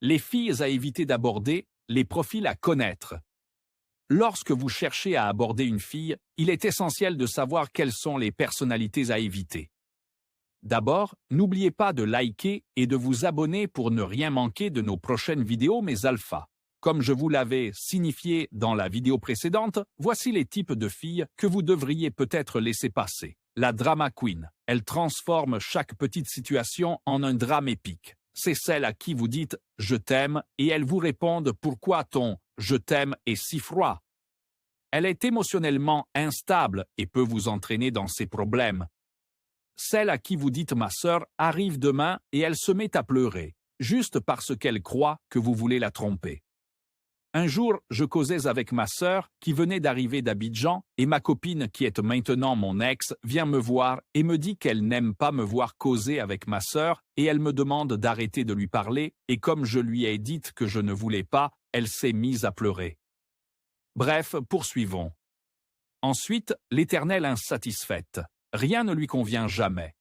Les filles à éviter d'aborder, les profils à connaître. Lorsque vous cherchez à aborder une fille, il est essentiel de savoir quelles sont les personnalités à éviter. D'abord, n'oubliez pas de liker et de vous abonner pour ne rien manquer de nos prochaines vidéos mes alphas. Comme je vous l'avais signifié dans la vidéo précédente, voici les types de filles que vous devriez peut-être laisser passer. La drama queen. Elle transforme chaque petite situation en un drame épique. C'est celle à qui vous dites « je t'aime » et elle vous répond « pourquoi ton « je t'aime » est si froid ». Elle est émotionnellement instable et peut vous entraîner dans ses problèmes. Celle à qui vous dites « ma sœur » arrive demain et elle se met à pleurer, juste parce qu'elle croit que vous voulez la tromper. Un jour, je causais avec ma sœur qui venait d'arriver d'Abidjan et ma copine qui est maintenant mon ex vient me voir et me dit qu'elle n'aime pas me voir causer avec ma sœur et elle me demande d'arrêter de lui parler et comme je lui ai dit que je ne voulais pas, elle s'est mise à pleurer. Bref, poursuivons. Ensuite, l'éternelle insatisfaite. Rien ne lui convient jamais.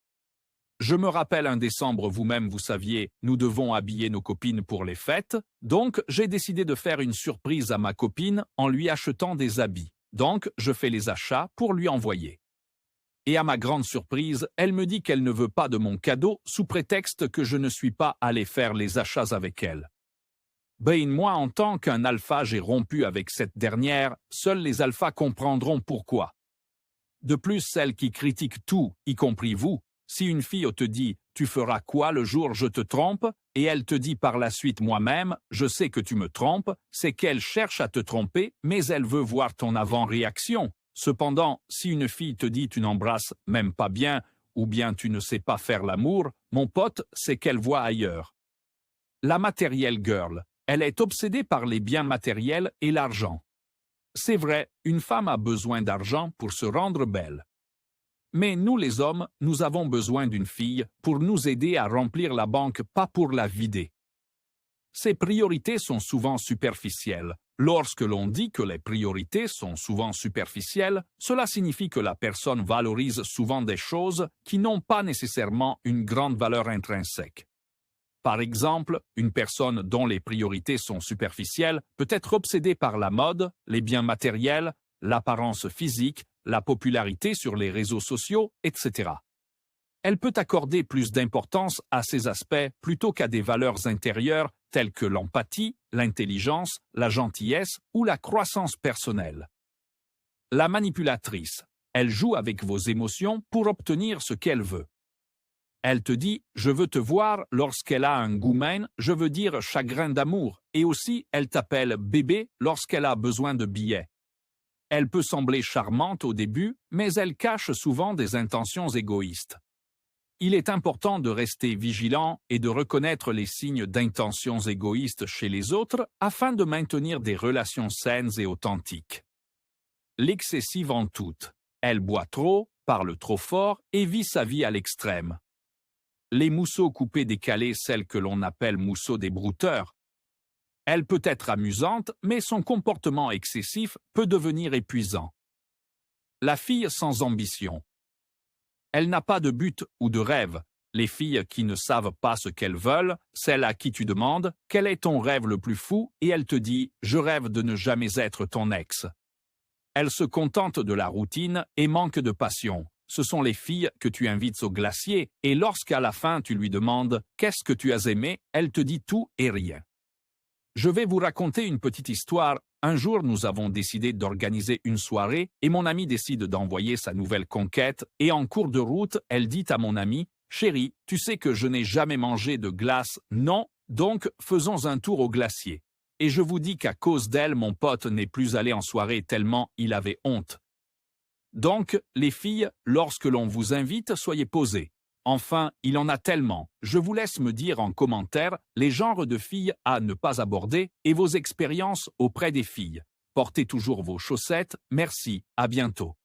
Je me rappelle un décembre, vous-même vous saviez, nous devons habiller nos copines pour les fêtes, donc j'ai décidé de faire une surprise à ma copine en lui achetant des habits. Donc je fais les achats pour lui envoyer. Et à ma grande surprise, elle me dit qu'elle ne veut pas de mon cadeau sous prétexte que je ne suis pas allé faire les achats avec elle. Ben moi en tant qu'un alpha j'ai rompu avec cette dernière, seuls les alphas comprendront pourquoi. De plus, celles qui critiquent tout, y compris vous, si une fille te dit « tu feras quoi le jour je te trompe » et elle te dit par la suite « moi-même, je sais que tu me trompes », c'est qu'elle cherche à te tromper, mais elle veut voir ton avant-réaction. Cependant, si une fille te dit « tu n'embrasses même pas bien » ou bien « tu ne sais pas faire l'amour », mon pote, c'est qu'elle voit ailleurs. La matérielle girl, elle est obsédée par les biens matériels et l'argent. C'est vrai, une femme a besoin d'argent pour se rendre belle. Mais nous les hommes, nous avons besoin d'une fille pour nous aider à remplir la banque, pas pour la vider. Ces priorités sont souvent superficielles. Lorsque l'on dit que les priorités sont souvent superficielles, cela signifie que la personne valorise souvent des choses qui n'ont pas nécessairement une grande valeur intrinsèque. Par exemple, une personne dont les priorités sont superficielles peut être obsédée par la mode, les biens matériels, l'apparence physique, la popularité sur les réseaux sociaux, etc. Elle peut accorder plus d'importance à ces aspects plutôt qu'à des valeurs intérieures telles que l'empathie, l'intelligence, la gentillesse ou la croissance personnelle. La manipulatrice, elle joue avec vos émotions pour obtenir ce qu'elle veut. Elle te dit « je veux te voir » lorsqu'elle a un goumen, je veux dire chagrin d'amour, et aussi elle t'appelle bébé lorsqu'elle a besoin de billets. Elle peut sembler charmante au début, mais elle cache souvent des intentions égoïstes. Il est important de rester vigilant et de reconnaître les signes d'intentions égoïstes chez les autres afin de maintenir des relations saines et authentiques. L'excessive en tout. Elle boit trop, parle trop fort et vit sa vie à l'extrême. Les mousseaux coupés décalés, celles que l'on appelle mousseaux des brouteurs. Elle peut être amusante, mais son comportement excessif peut devenir épuisant. La fille sans ambition. Elle n'a pas de but ou de rêve. Les filles qui ne savent pas ce qu'elles veulent, celle à qui tu demandes « quel est ton rêve le plus fou ?» et elle te dit « je rêve de ne jamais être ton ex ». Elle se contente de la routine et manque de passion. Ce sont les filles que tu invites au glacier et lorsqu'à la fin tu lui demandes « qu'est-ce que tu as aimé ?» elle te dit tout et rien. Je vais vous raconter une petite histoire. Un jour, nous avons décidé d'organiser une soirée et mon ami décide d'envoyer sa nouvelle conquête et en cours de route, elle dit à mon ami « Chérie, tu sais que je n'ai jamais mangé de glace, non, donc faisons un tour au glacier. » Et je vous dis qu'à cause d'elle, mon pote n'est plus allé en soirée tellement il avait honte. Donc, les filles, lorsque l'on vous invite, soyez posées. Enfin, il en a tellement. Je vous laisse me dire en commentaire les genres de filles à ne pas aborder et vos expériences auprès des filles. Portez toujours vos chaussettes. Merci, à bientôt.